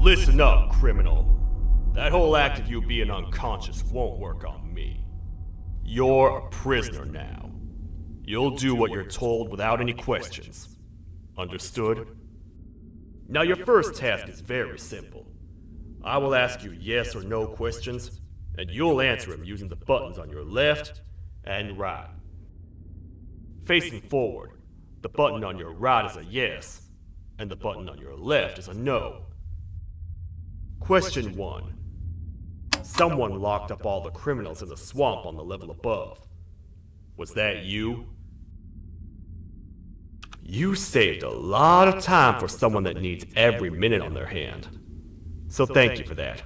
Listen up, criminal. That whole act of you being unconscious won't work on me. You're a prisoner now. You'll do what you're told without any questions. Understood? Now your first task is very simple. I will ask you yes or no questions, and you'll answer them using the buttons on your left and right. Facing forward, the button on your right is a yes, and the button on your left is a no. Question 1. Someone locked up all the criminals in the swamp on the level above. Was that you? You saved a lot of time for someone that needs every minute on their hand. So thank you for that.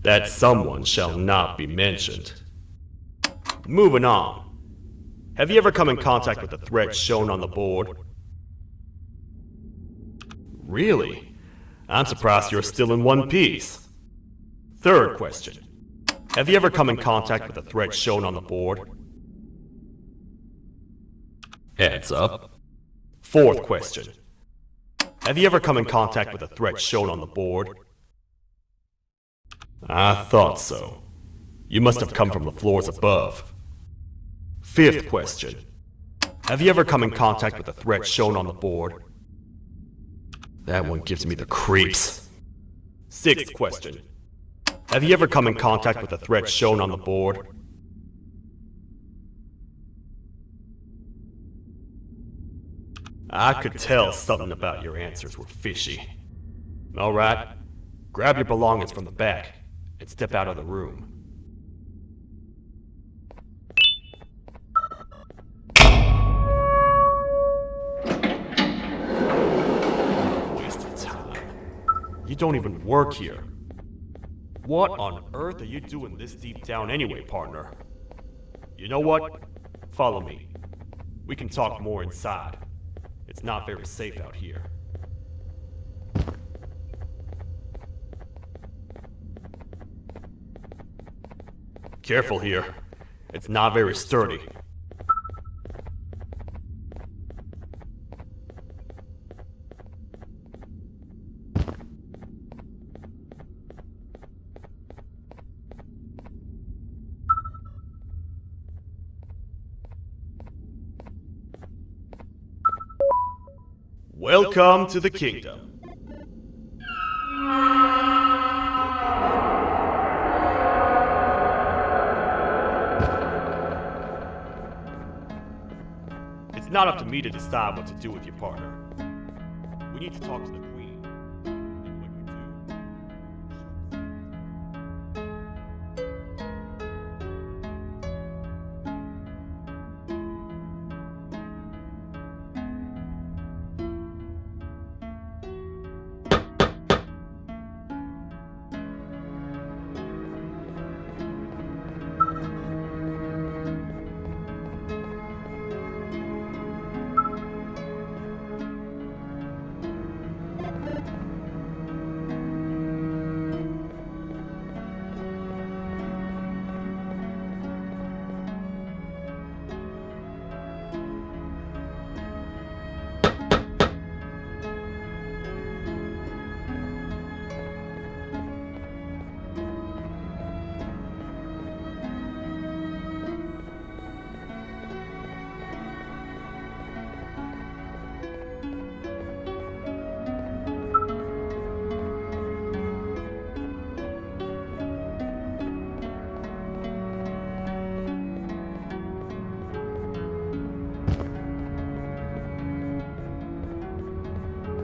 That someone shall not be mentioned. Moving on. Have you ever come in contact with the threat shown on the board? Really? I'm surprised you're still in one piece. Third question. Have you ever come in contact with the threat shown on the board? Heads up. Fourth question. Have you ever come in contact with the threat shown on the board? I thought so. You must have come from the floors above. Fifth question. Have you ever come in contact with the threat shown on the board? That one gives me the creeps. Sixth question. Have you ever come in contact with the threat shown on the board? I could tell something about your answers were fishy. Alright, grab your belongings from the back and step out of the room. You don't even work here. What on earth are you doing this deep down anyway, partner? You know what? Follow me. We can talk more inside. It's not very safe out here. Careful here. It's not very sturdy. Welcome to the kingdom. It's not up to me to decide what to do with your partner. We need to talk to the queen. And when we do...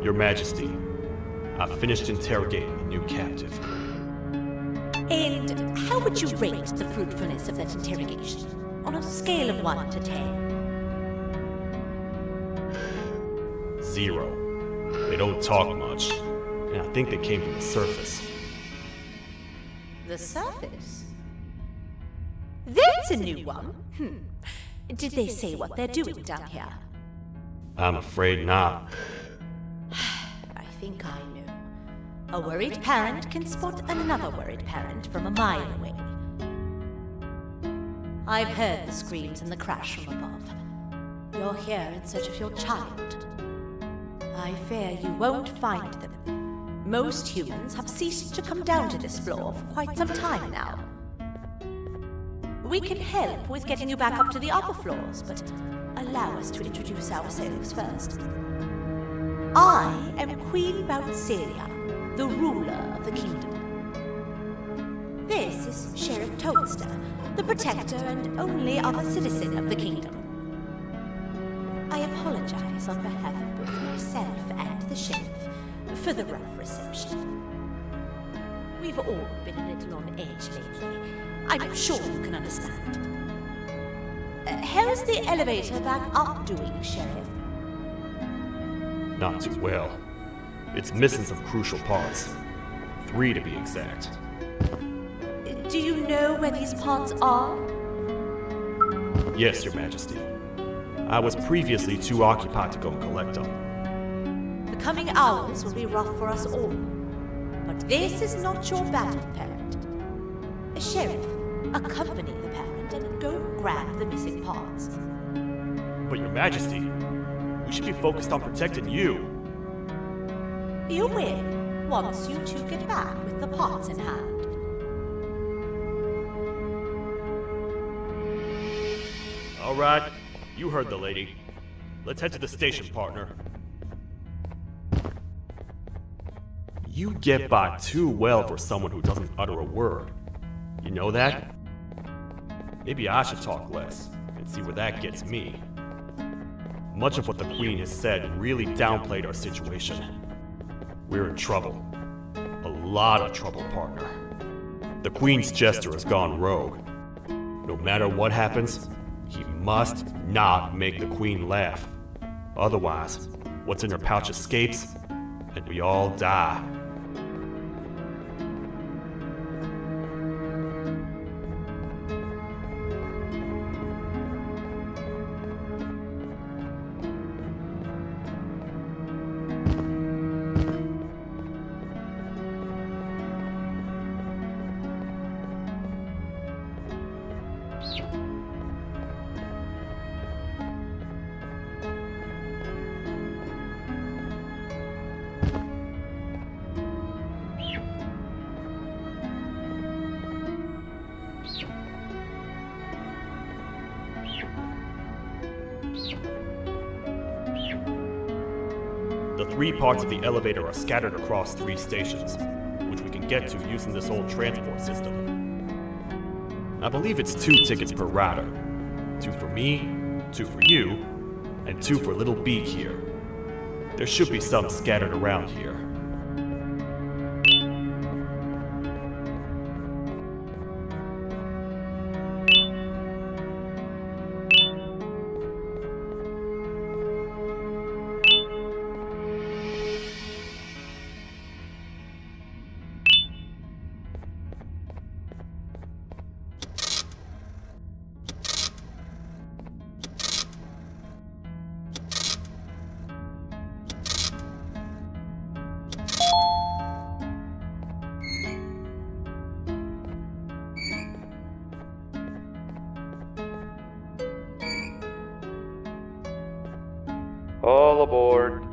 Your Majesty, I've finished interrogating the new captive. And how would you rate the fruitfulness of that interrogation? On a scale of 1 to 10? 0. They don't talk much, and I think they came from the surface. The surface? That's a new one. Did they say what they're doing down here? I'm afraid not. I think I know. A worried parent can spot another worried parent from a mile away. I've heard the screams and the crash from above. You're here in search of your child. I fear you won't find them. Most humans have ceased to come down to this floor for quite some time now. We can help with getting you back up to the upper floors, but allow us to introduce ourselves first. I am Queen Bouncelia, the ruler of the kingdom. This is Sheriff Toadster, the protector and only other citizen of the kingdom. I apologize on behalf of both myself and the sheriff for the rough reception. We've all been a little on edge lately. I'm sure you can understand. How's the elevator back up doing, Sheriff? Not too well. It's missing some crucial parts. 3 to be exact. Do you know where these parts are? Yes, Your Majesty. I was previously too occupied to go and collect them. The coming hours will be rough for us all. But this is not your battle, parent. Sheriff, accompany the parent and go grab the missing parts. But Your Majesty, we should be focused on protecting you. You will, once you two get back with the parts in hand. All right, you heard the lady. Let's head to the station, partner. You get by too well for someone who doesn't utter a word. You know that? Maybe I should talk less and see where that gets me. Much of what the Queen has said really downplayed our situation. We're in trouble. A lot of trouble, partner. The Queen's jester has gone rogue. No matter what happens, he must not make the Queen laugh. Otherwise, what's in her pouch escapes, and we all die. The 3 parts of the elevator are scattered across 3 stations, which we can get to using this old transport system. I believe it's 2 tickets per rider. 2 for me, 2 for you, and 2 for Little Beak here. There should be some scattered around here. All aboard.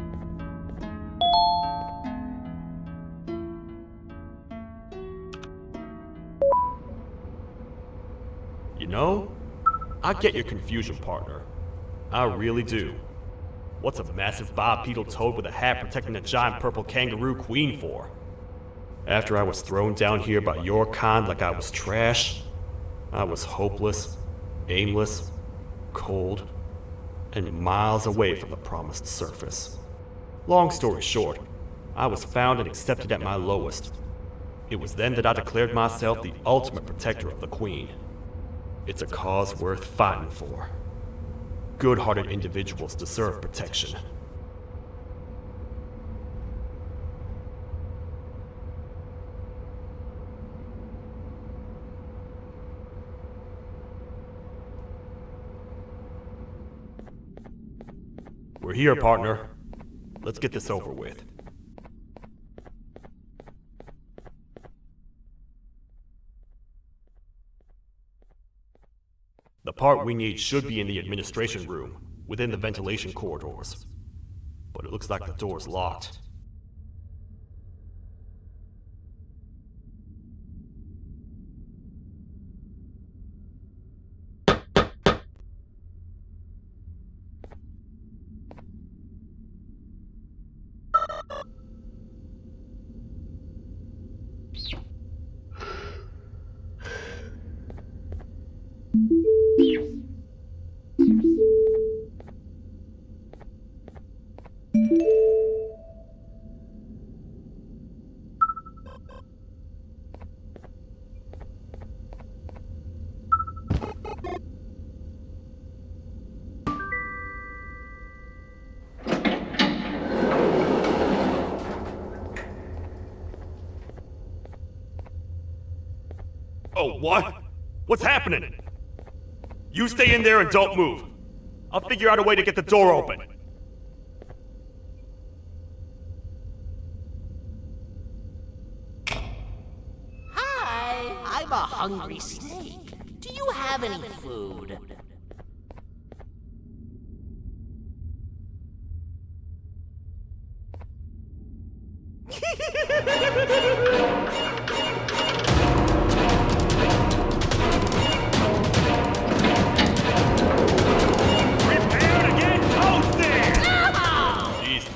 You know, I get your confusion, partner. I really do. What's a massive bipedal toad with a hat protecting a giant purple kangaroo queen for? After I was thrown down here by your kind like I was trash, I was hopeless, aimless, cold, and miles away from the promised surface. Long story short, I was found and accepted at my lowest. It was then that I declared myself the ultimate protector of the Queen. It's a cause worth fighting for. Good-hearted individuals deserve protection. We're here, partner. Let's get this over with. The part we need should be in the administration room, within the ventilation corridors. But it looks like the door's locked. Oh, what? What's happening? You stay in there and don't move. I'll figure out a way to get the door open. Hi, I'm a hungry snake. Do you have any food?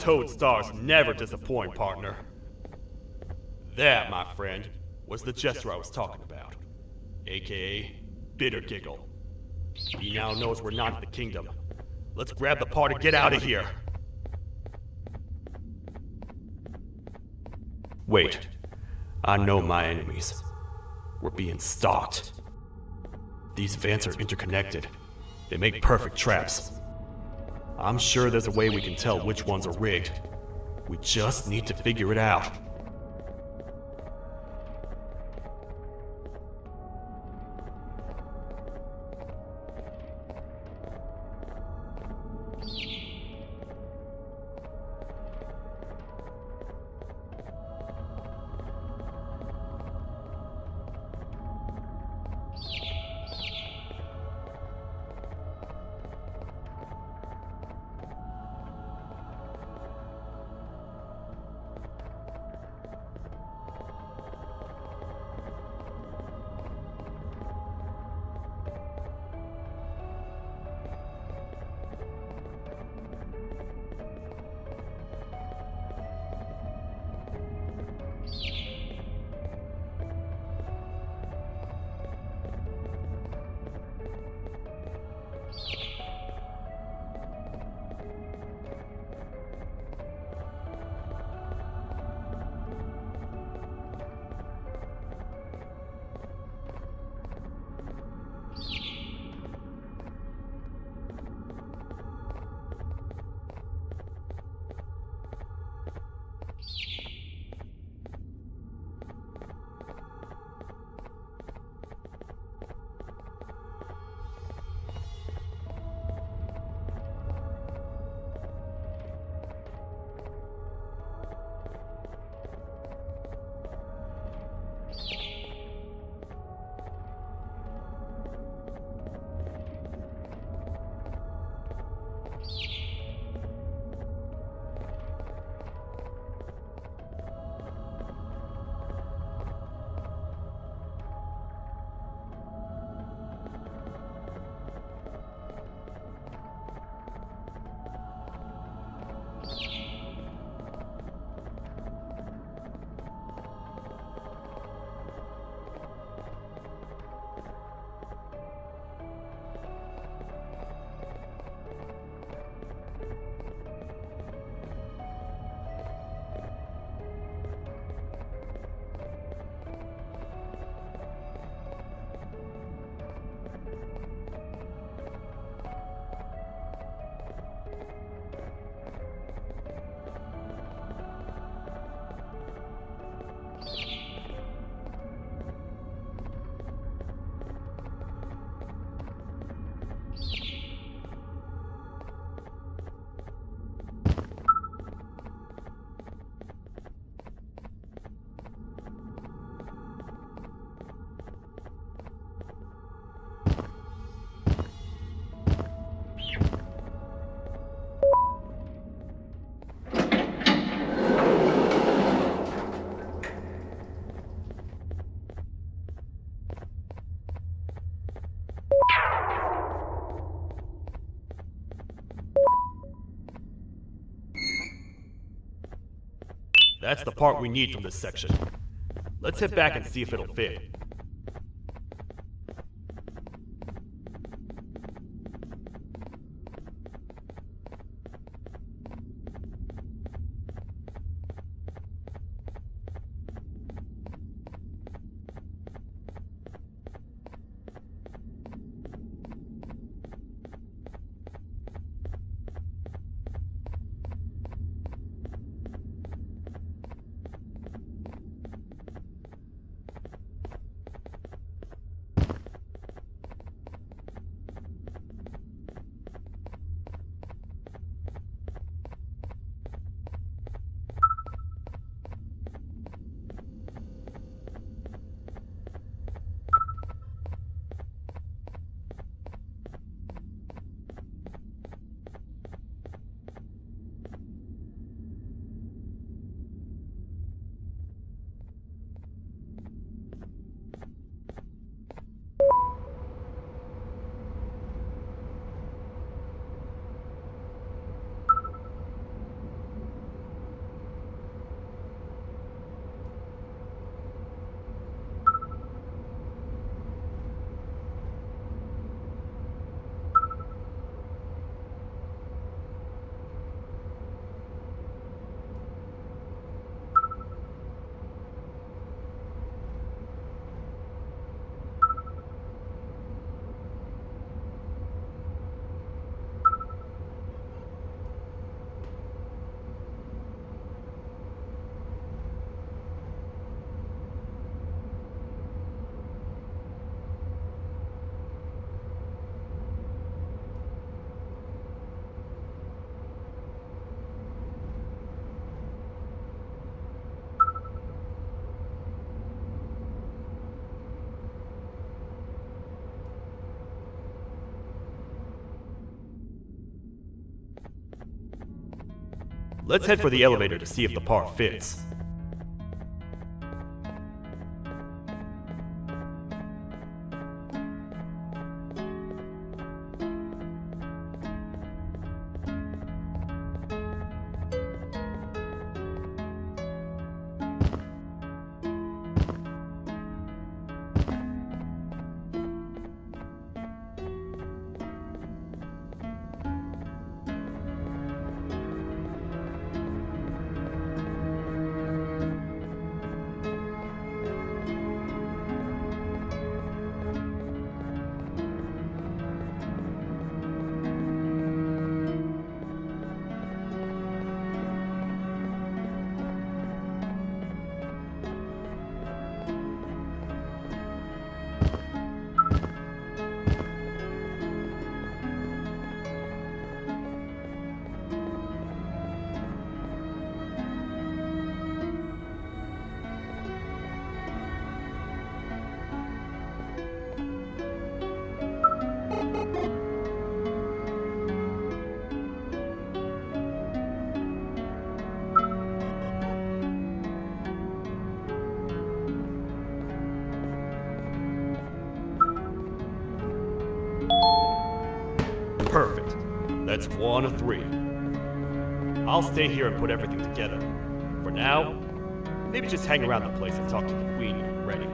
Toad stars never disappoint, partner. That, my friend, was the gesture I was talking about. AKA, Bitter Giggle. He now knows we're not in the kingdom. Let's grab the part and get out of here. Wait. I know my enemies. We're being stalked. These vents are interconnected. They make perfect traps. I'm sure there's a way we can tell which ones are rigged. We just need to figure it out. That's the part we need from this section. Let's head back and see if it'll fit. Let's head for the elevator to see if the part fits. Perfect. That's 1 of 3. I'll stay here and put everything together. For now, maybe just hang around the place and talk to the Queen when you're ready.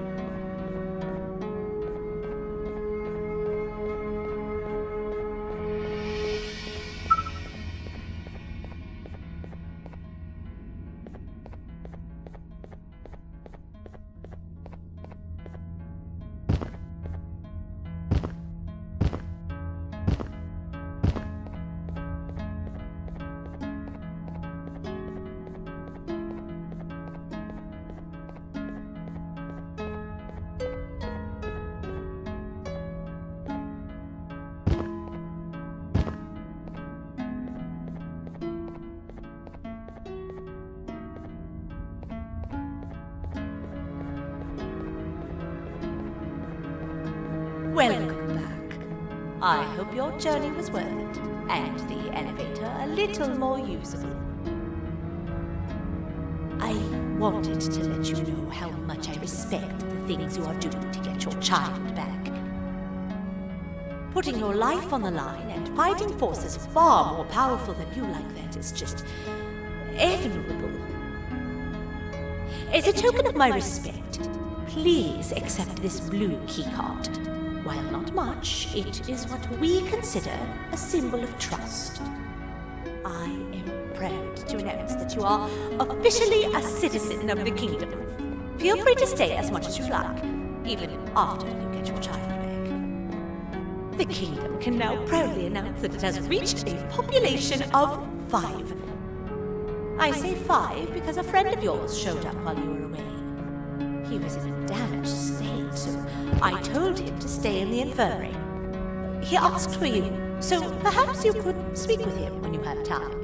Welcome back. I hope your journey was worth it, and the elevator a little more usable. I wanted to let you know how much I respect the things you are doing to get your child back. Putting your life on the line and fighting forces far more powerful than you like that is just admirable. As a token of my respect, please accept this blue keycard. While not much, it is what we consider a symbol of trust. I am proud to announce that you are officially a citizen of the kingdom. Feel free to stay as much as you like, even after you get your child back. The kingdom can now proudly announce that it has reached a population of 5. I say 5 because a friend of yours showed up while you were away. He was in a damaged state, so I told him to stay in the infirmary. He asked for you, so perhaps you could speak with him when you have time.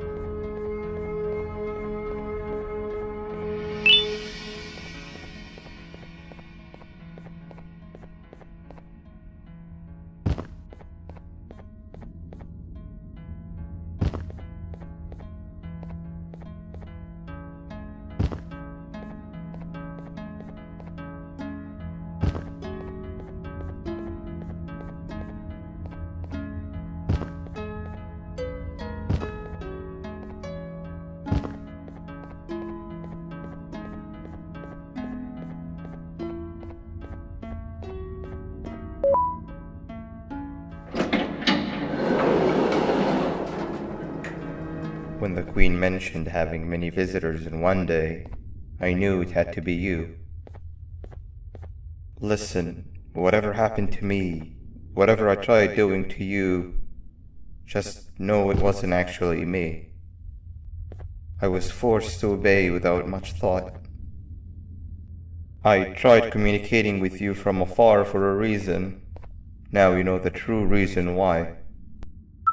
When the Queen mentioned having many visitors in one day, I knew it had to be you. Listen, whatever happened to me, whatever I tried doing to you, just know it wasn't actually me. I was forced to obey without much thought. I tried communicating with you from afar for a reason. Now you know the true reason why.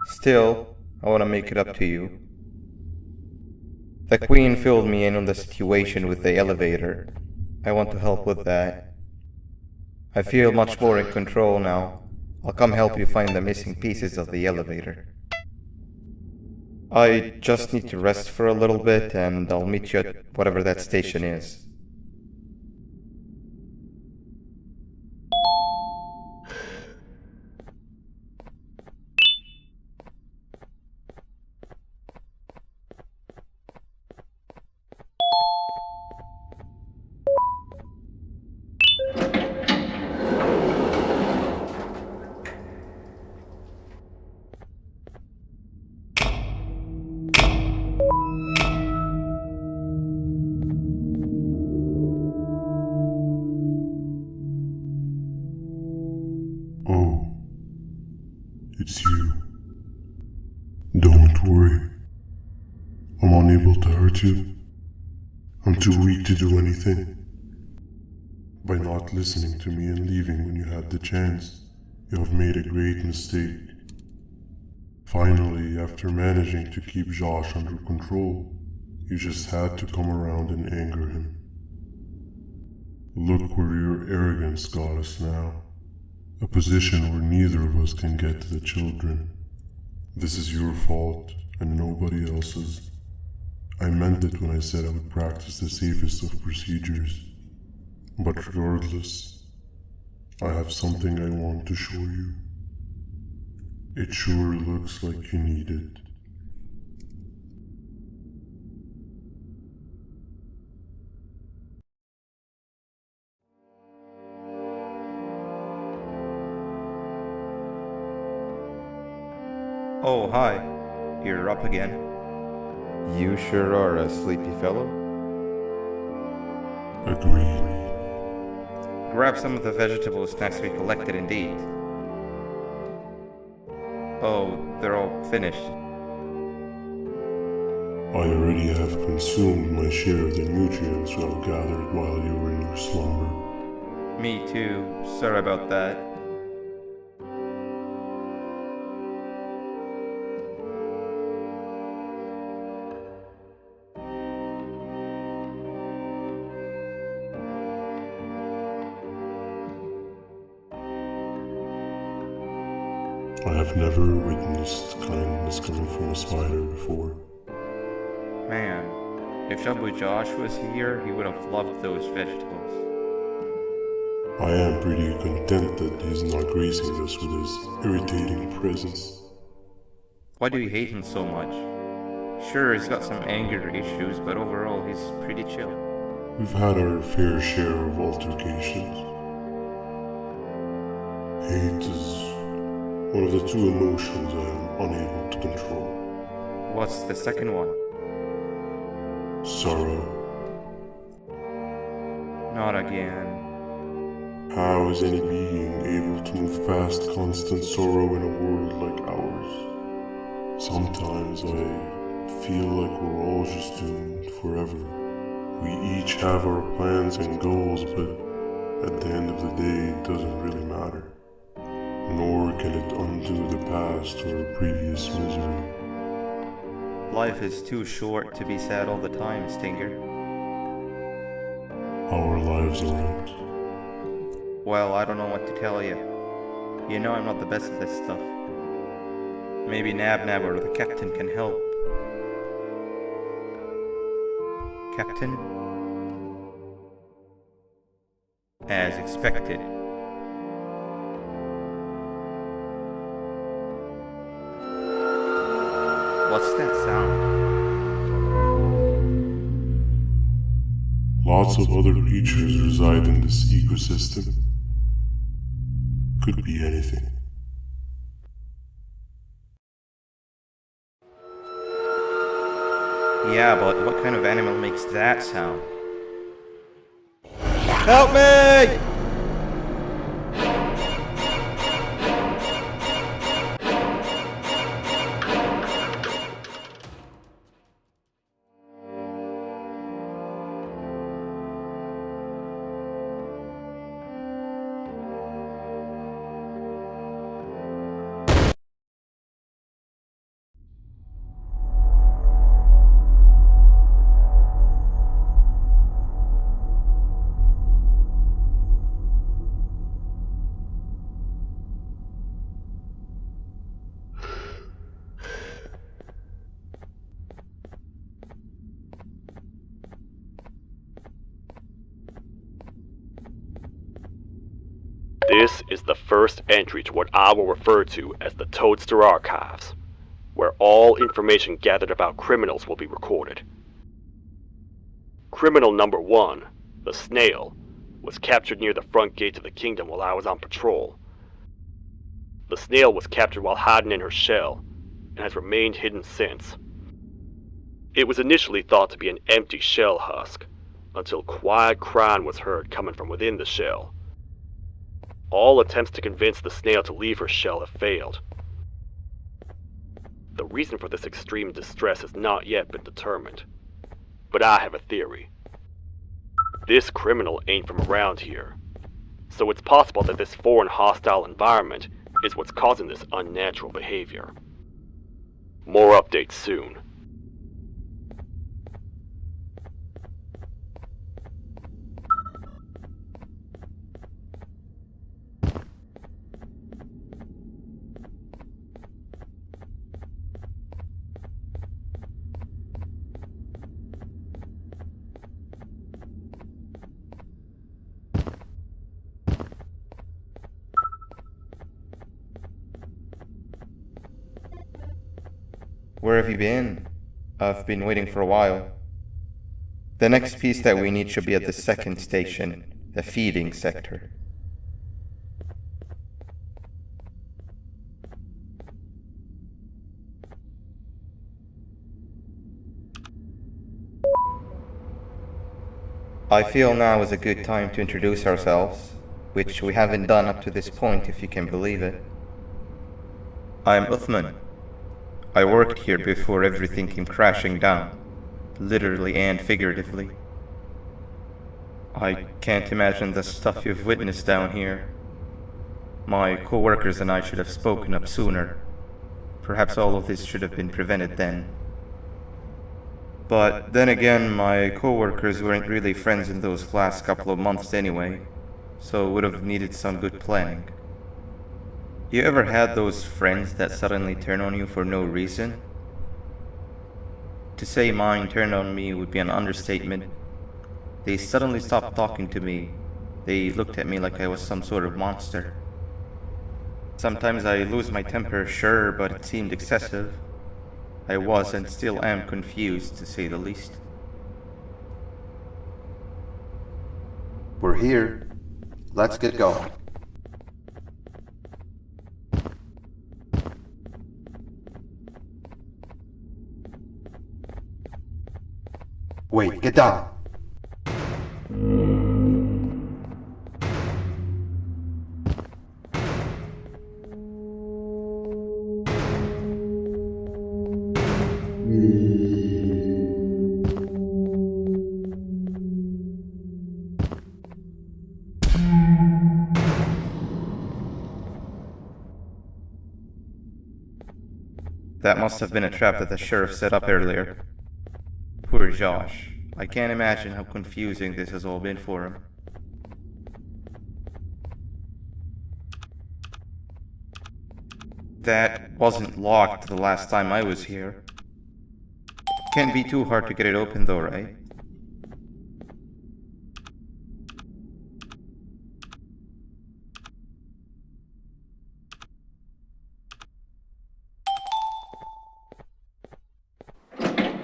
Still, I want to make it up to you. The Queen filled me in on the situation with the elevator. I want to help with that. I feel much more in control now. I'll come help you find the missing pieces of the elevator. I just need to rest for a little bit and I'll meet you at whatever that station is. Oh, it's you. Don't worry. I'm unable to hurt you. I'm too weak to do anything. By not listening to me and leaving when you had the chance, you have made a great mistake. Finally, after managing to keep Josh under control, you just had to come around and anger him. Look where your arrogance got us now. A position where neither of us can get to the children. This is your fault and nobody else's. I meant it when I said I would practice the safest of procedures. But regardless, I have something I want to show you. It sure looks like you need it. Oh, hi. You're up again. You sure are a sleepy fellow. Agreed. Grab some of the vegetable snacks we collected indeed. Oh, they're all finished. I already have consumed my share of the nutrients you have gathered while you were in your slumber. Me too. Sorry about that. I have never witnessed kindness coming from a spider before. Man, if Shabu Josh was here, he would have loved those vegetables. I am pretty content that he's not gracing us with his irritating presence. Why do you hate him so much? Sure, he's got some anger issues, but overall he's pretty chill. We've had our fair share of altercations. Hate is one of the two emotions I am unable to control. What's the second one? Sorrow. Not again. How is any being able to move past constant sorrow in a world like ours? Sometimes I feel like we're all just doomed forever. We each have our plans and goals, but at the end of the day, it doesn't really matter. Nor can it undo the past or previous misery. Life is too short to be sad all the time, Stinger. Our lives aren't. Well, I don't know what to tell you. You know I'm not the best at this stuff. Maybe Nab or the captain can help. Captain? As expected. What's that sound? Lots of other creatures reside in this ecosystem. Could be anything. Yeah, but what kind of animal makes that sound? Help me! This is the first entry to what I will refer to as the Toadster Archives, where all information gathered about criminals will be recorded. Criminal number 1, the snail, was captured near the front gates of the kingdom while I was on patrol. The snail was captured while hiding in her shell, and has remained hidden since. It was initially thought to be an empty shell husk, until quiet crying was heard coming from within the shell. All attempts to convince the snail to leave her shell have failed. The reason for this extreme distress has not yet been determined, but I have a theory. This criminal ain't from around here, so it's possible that this foreign hostile environment is what's causing this unnatural behavior. More updates soon. Where have you been? I've been waiting for a while. The next piece that we need should be at the second station, the feeding sector. I feel now is a good time to introduce ourselves, which we haven't done up to this point, if you can believe it. I'm Uthman. I worked here before everything came crashing down, literally and figuratively. I can't imagine the stuff you've witnessed down here. My co-workers and I should have spoken up sooner. Perhaps all of this should have been prevented then. But then again, my co-workers weren't really friends in those last couple of months anyway, so would have needed some good planning. You ever had those friends that suddenly turn on you for no reason? To say mine turned on me would be an understatement. They suddenly stopped talking to me. They looked at me like I was some sort of monster. Sometimes I lose my temper, sure, but it seemed excessive. I was and still am confused, to say the least. We're here. Let's get going. Wait, get down. That must have been a trap that the sheriff set up earlier. Poor Josh. I can't imagine how confusing this has all been for him. That wasn't locked the last time I was here. Can't be too hard to get it open though, right?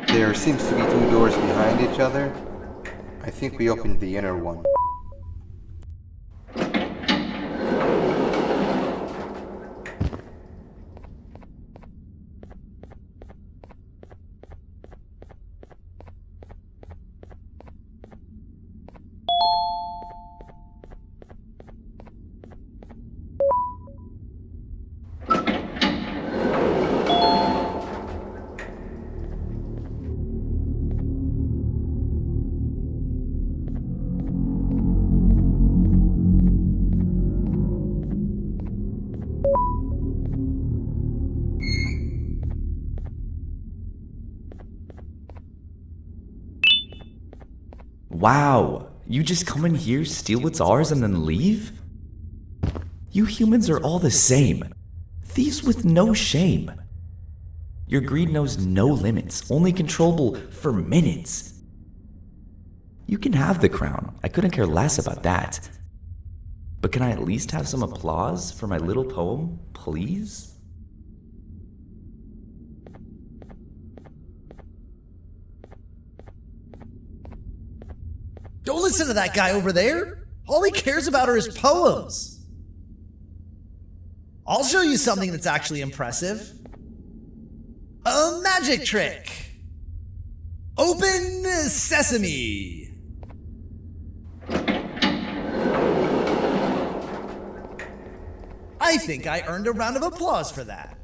There seems to be two doors behind each other. I think we opened the inner one. Wow, you just come in here, steal what's ours, and then leave? You humans are all the same. Thieves with no shame. Your greed knows no limits, only controllable for minutes. You can have the crown, I couldn't care less about that. But can I at least have some applause for my little poem, please? Don't listen to that guy over there. All he cares about are his poems. I'll show you something that's actually impressive. A magic trick. Open sesame. I think I earned a round of applause for that.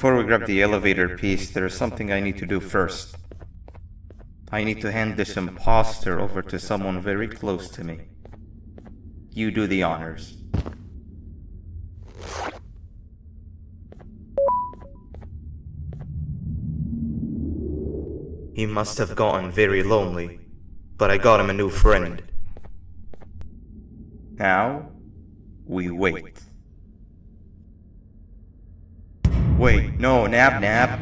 Before we grab the elevator piece, there is something I need to do first. I need to hand this imposter over to someone very close to me. You do the honors. He must have gotten very lonely, but I got him a new friend. Now, we wait. Wait, no, Nab.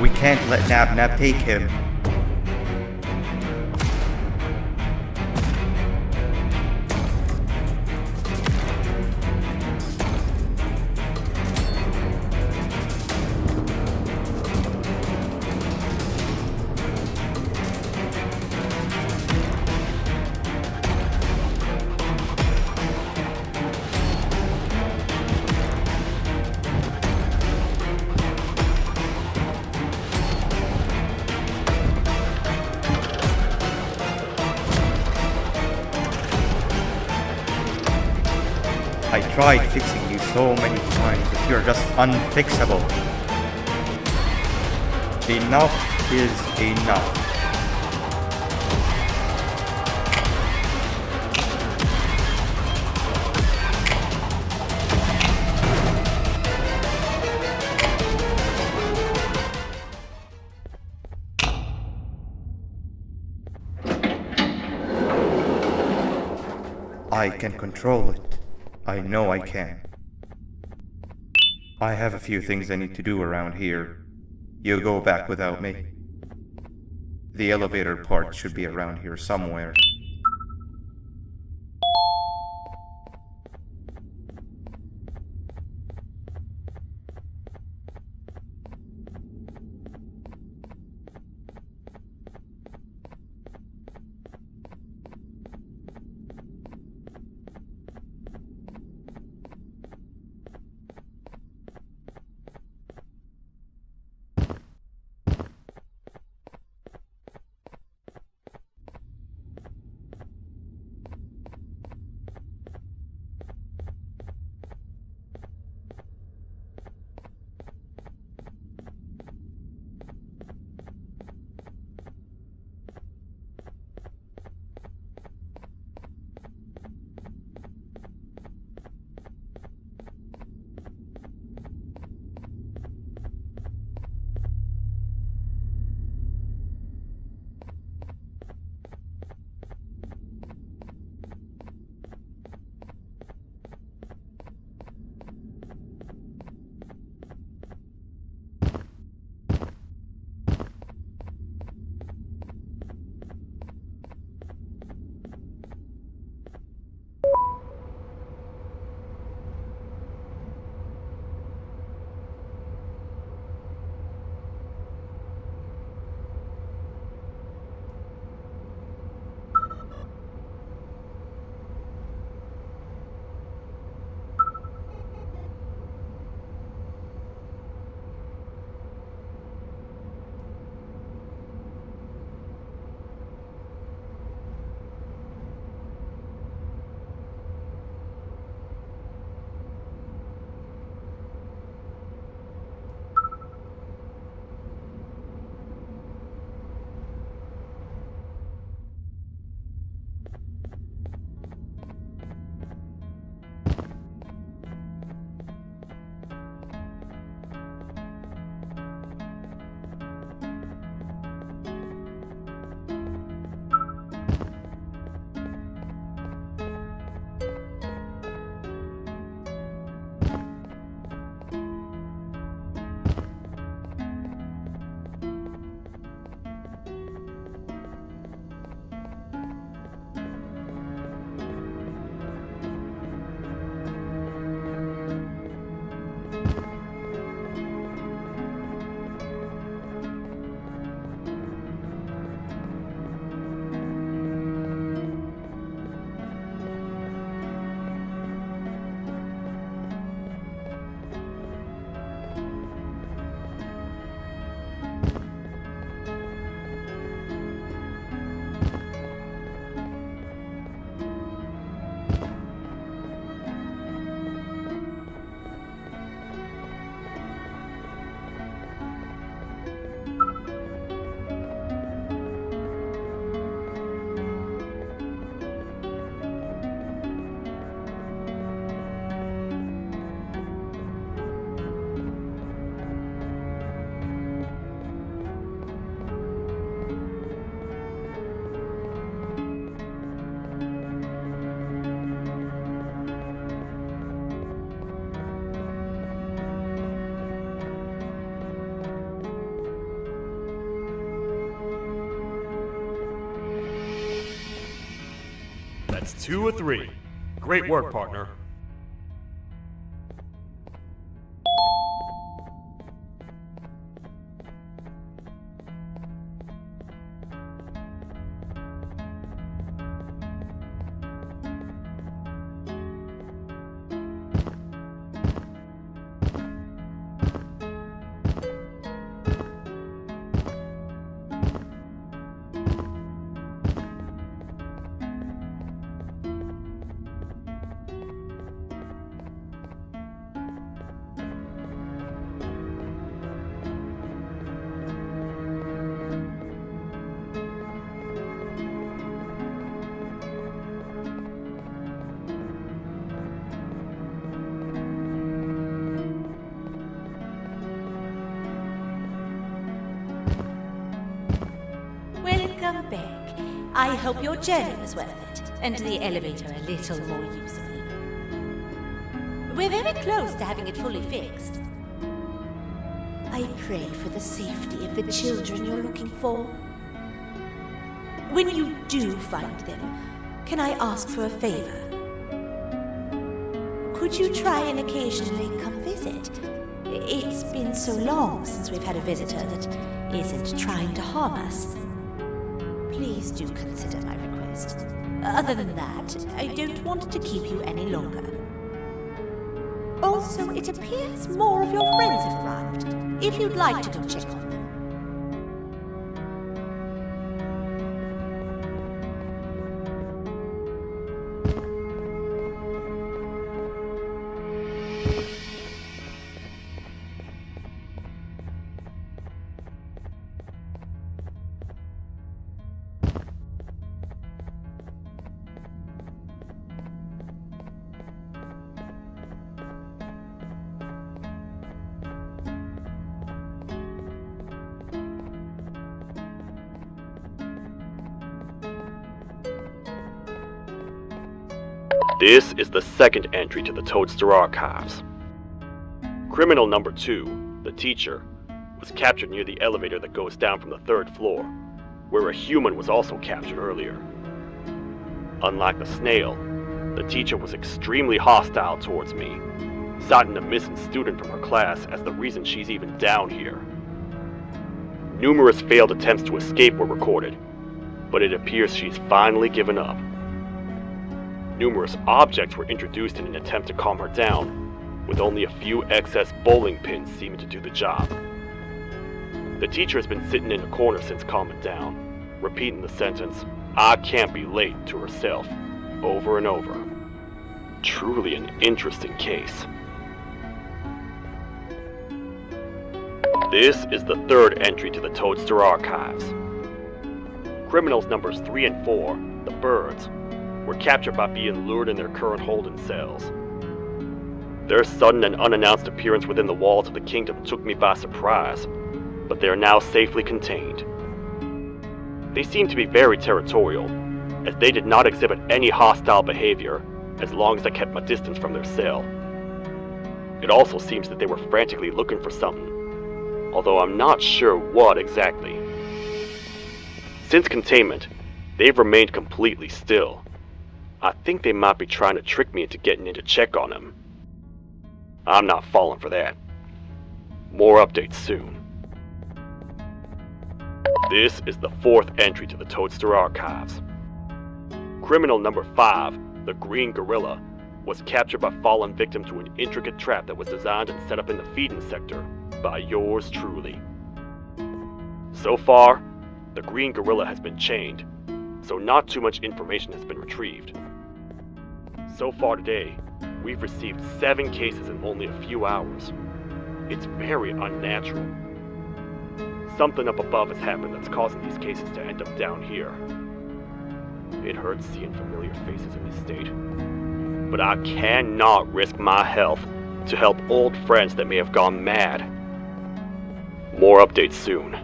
We can't let Nab take him. I tried fixing you so many times, but you're just unfixable. Enough is enough. I can control it. I know I can. I have a few things I need to do around here. You'll go back without me. The elevator part should be around here somewhere. That's 2 of 3. Great work, partner. Welcome back. I hope your journey was worth it, and the elevator a little more usable. We're very close to having it fully fixed. I pray for the safety of the children you're looking for. When you do find them, can I ask for a favor? Could you try and occasionally come visit? It's been so long since we've had a visitor that isn't trying to harm us. Please do consider my request. Other than that, I don't want to keep you any longer. Also, it appears more of your friends have arrived. If you'd like to go check on them. This is the second entry to the Toadster Archives. Criminal number 2, the teacher, was captured near the elevator that goes down from the 3rd floor, where a human was also captured earlier. Unlike the snail, the teacher was extremely hostile towards me, citing a missing student from her class as the reason she's even down here. Numerous failed attempts to escape were recorded, but it appears she's finally given up. Numerous objects were introduced in an attempt to calm her down, with only a few excess bowling pins seeming to do the job. The teacher has been sitting in a corner since calming down, repeating the sentence, "I can't be late," to herself, over and over. Truly an interesting case. This is the 3rd entry to the Toadster Archives. Criminals numbers 3 and 4, the birds, were captured by being lured in their current holding cells. Their sudden and unannounced appearance within the walls of the kingdom took me by surprise, but they are now safely contained. They seem to be very territorial, as they did not exhibit any hostile behavior as long as I kept my distance from their cell. It also seems that they were frantically looking for something, although I'm not sure what exactly. Since containment, they've remained completely still. I think they might be trying to trick me into getting in to check on them. I'm not falling for that. More updates soon. This is the 4th entry to the Toadster Archives. Criminal number 5, the Green Gorilla, was captured by falling victim to an intricate trap that was designed and set up in the feeding sector by yours truly. So far, the Green Gorilla has been chained, so not too much information has been retrieved. So far today, we've received 7 cases in only a few hours. It's very unnatural. Something up above has happened that's causing these cases to end up down here. It hurts seeing familiar faces in this state, but I cannot risk my health to help old friends that may have gone mad. More updates soon.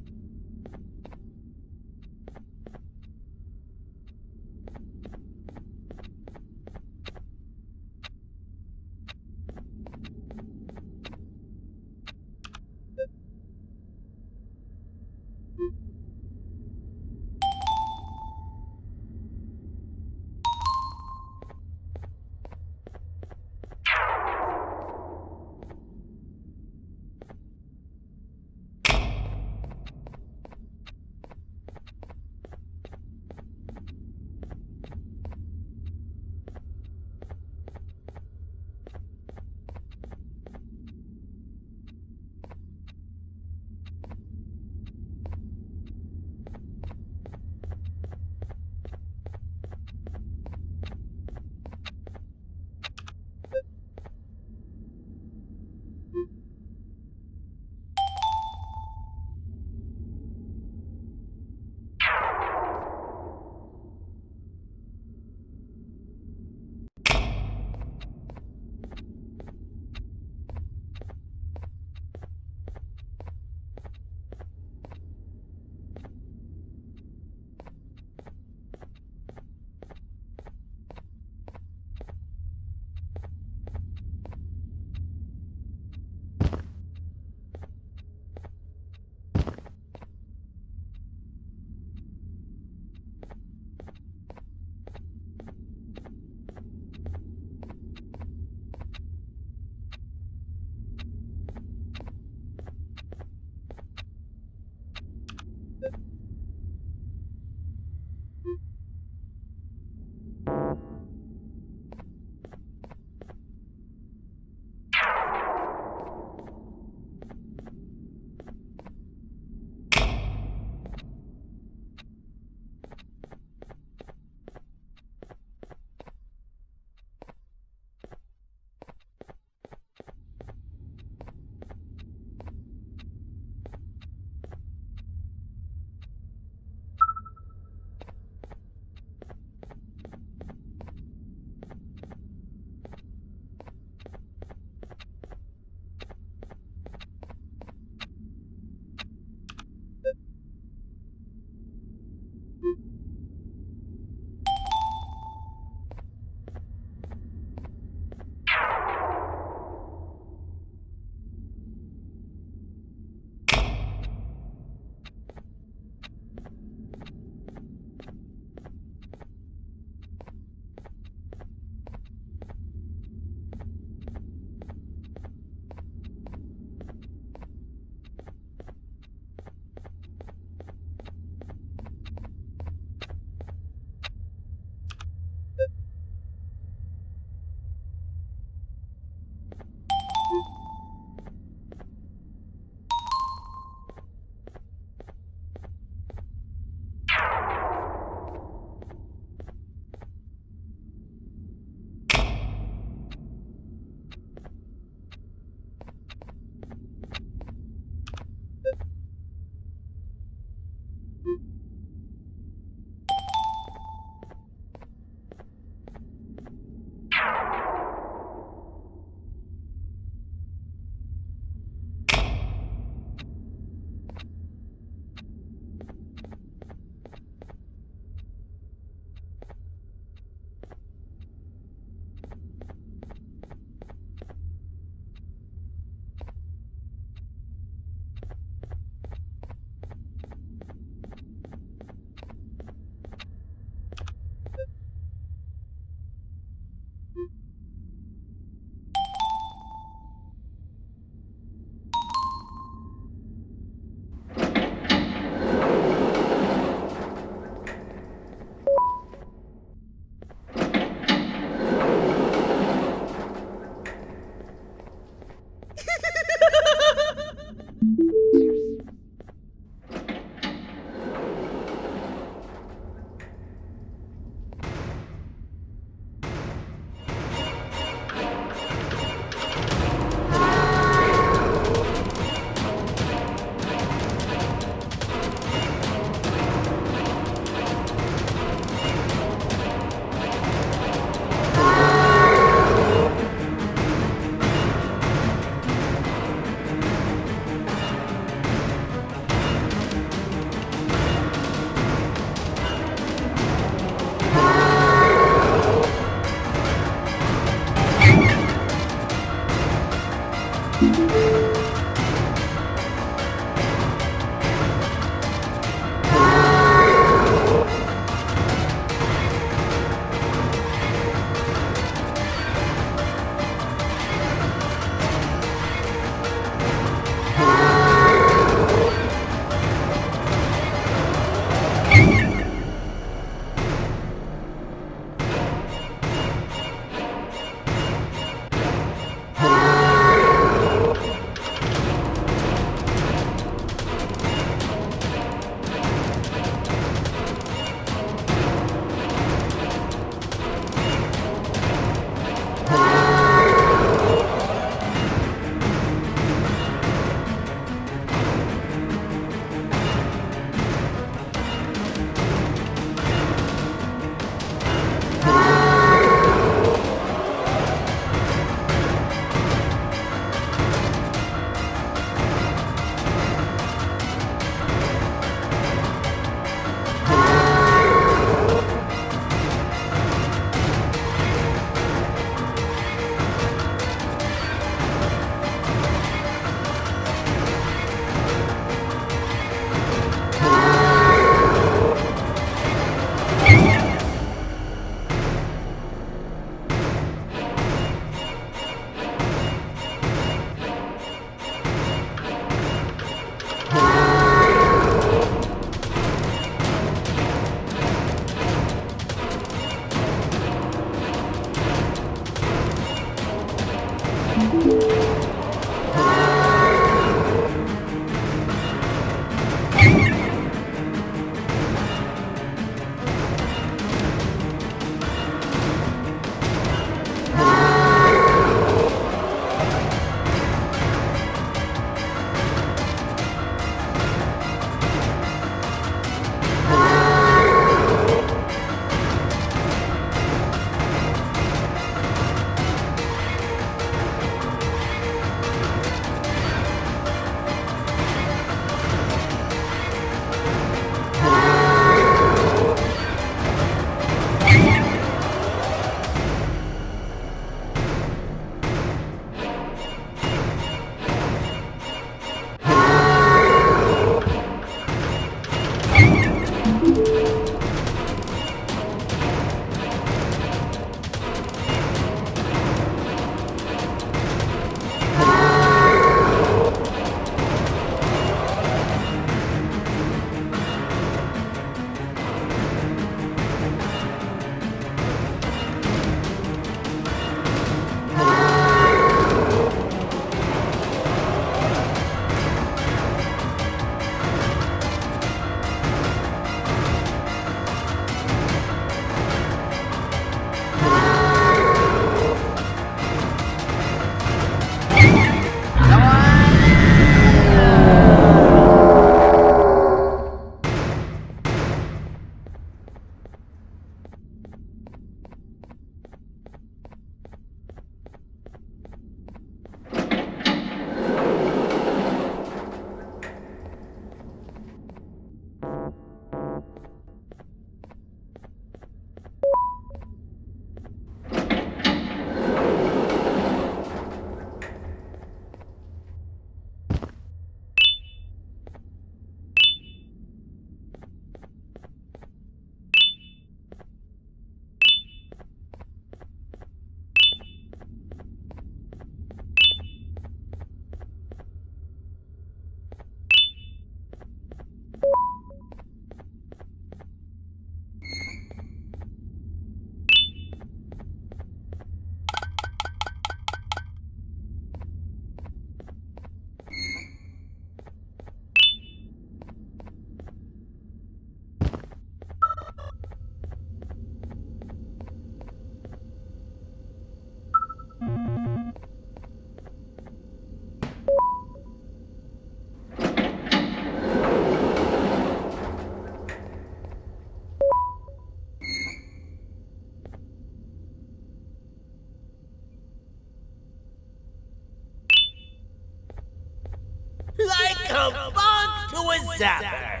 was Zapper.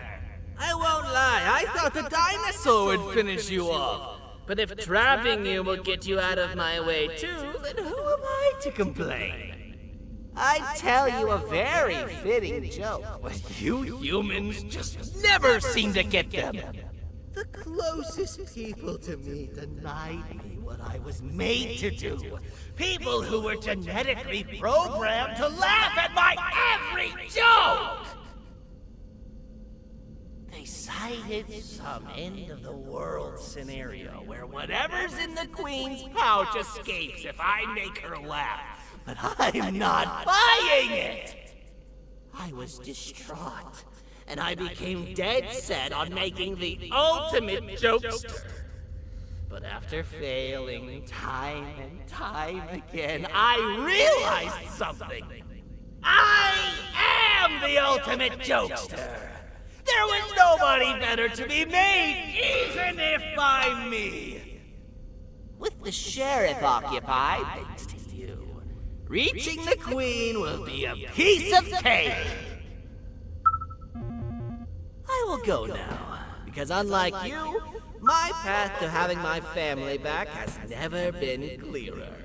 I won't lie, I thought the dinosaur would finish you off. But if trapping you will get you out of my way too, then who am I to complain? I'd tell you a very fitting joke, but you humans just never seem to get them. The closest people to me denied me what I was made to do. People who were genetically programmed to laugh at my every joke! They cited some end-of-the-world scenario where whatever's in the Queen's pouch escapes if I make her laugh. But I'm not buying it! I was distraught, and I became dead set on making the ultimate jokester. But after failing time and time again, I realized something. I am the ultimate jokester! There was nobody better to be made, even if by me! With the sheriff occupied, thanks to you, reaching the Queen will be a piece of cake! I will go now, because unlike you, my path to having my family back has never been clearer.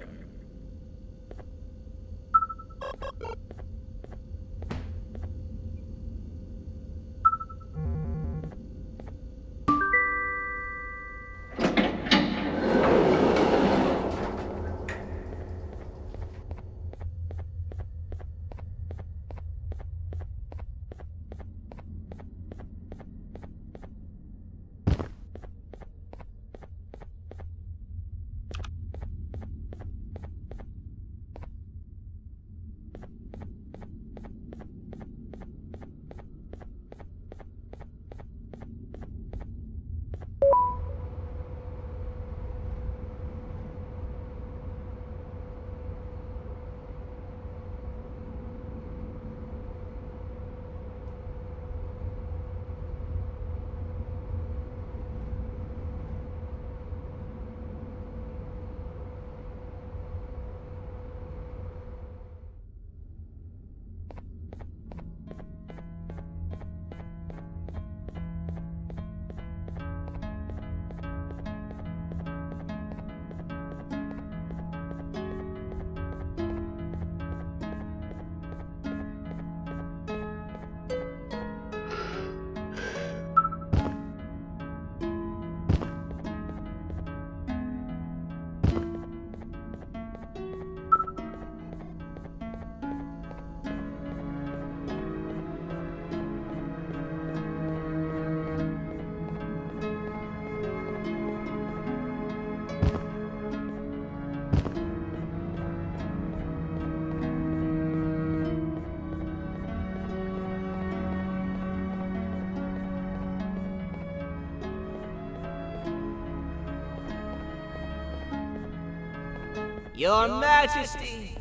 Your Majesty,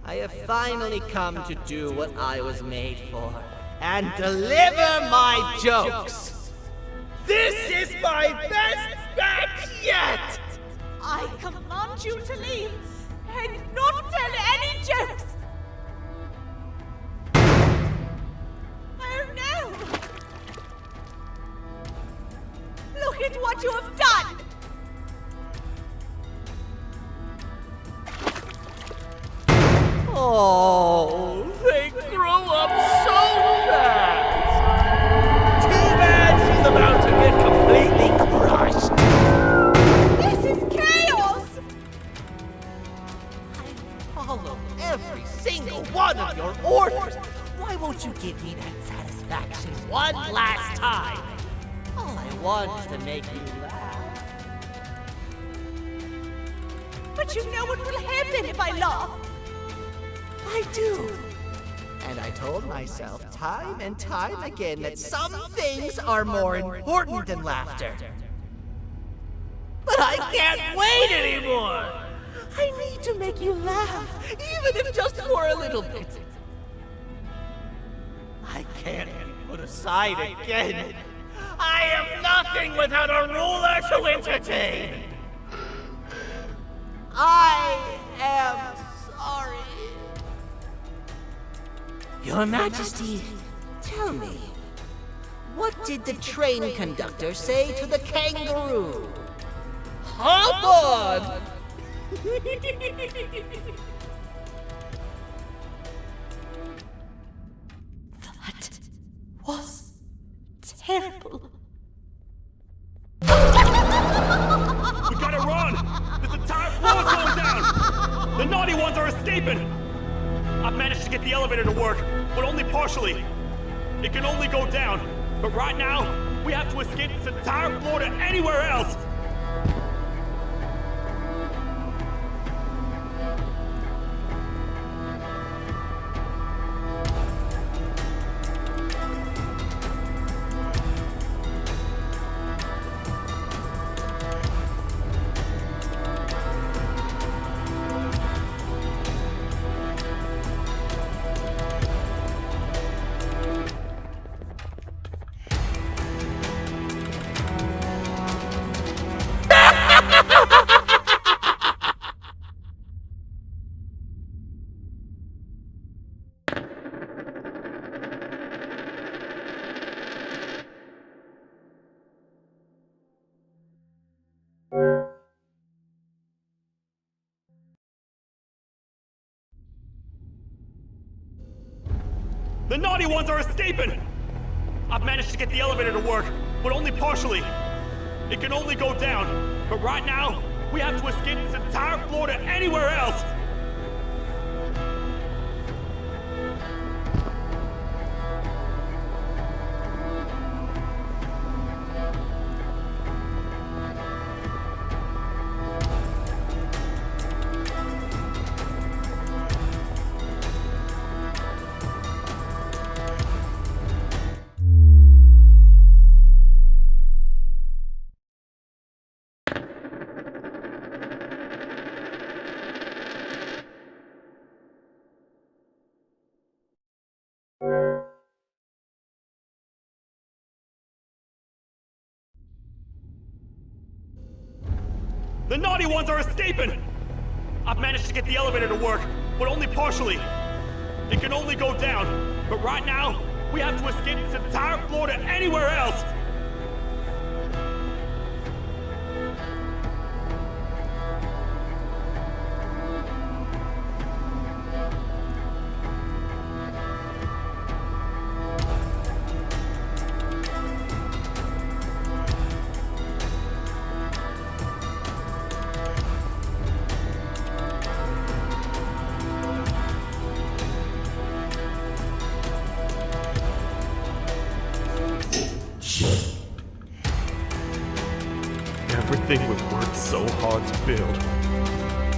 I have finally come to do what I was made for, and deliver my jokes! This is my best batch yet! I command you to leave and not tell any jokes! Oh no! Look at what you have done! Oh, they grow up so fast! Too bad she's about to get completely crushed! This is chaos! I follow every single one of your orders! Why won't you give me that satisfaction one last time? All I want is to make you laugh. But you know what will happen if I laugh. I do. And I told myself time and time again that some things are more important than laughter. But I can't wait anymore! I need to make you laugh, even if just for a little bit. I can't be put aside again. I am nothing without a ruler to entertain. I am sorry. Your Majesty, Tell me, what did the train conductor say to the kangaroo? Hop on! That was terrible. We gotta run! This entire floor's going down! The naughty ones are escaping! I've managed to get the elevator to work, but only partially. It can only go down, but right now, we have to escape this entire floor to anywhere else! The naughty ones are escaping! I've managed to get the elevator to work, but only partially. It can only go down, but right now, we have to escape this entire floor to anywhere else! The naughty ones are escaping! I've managed to get the elevator to work, but only partially. It can only go down, but right now, we have to escape this entire floor to anywhere else! Everything we've worked so hard to build,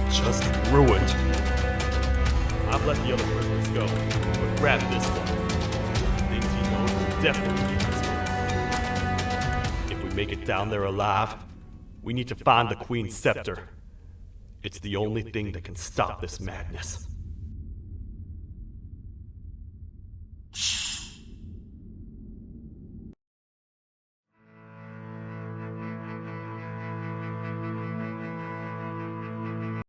just ruined. I've let the other prisoners go, but grab this one. Things he knows will definitely be useful. If we make it down there alive, we need to find the Queen's scepter. It's the only thing that can stop this madness.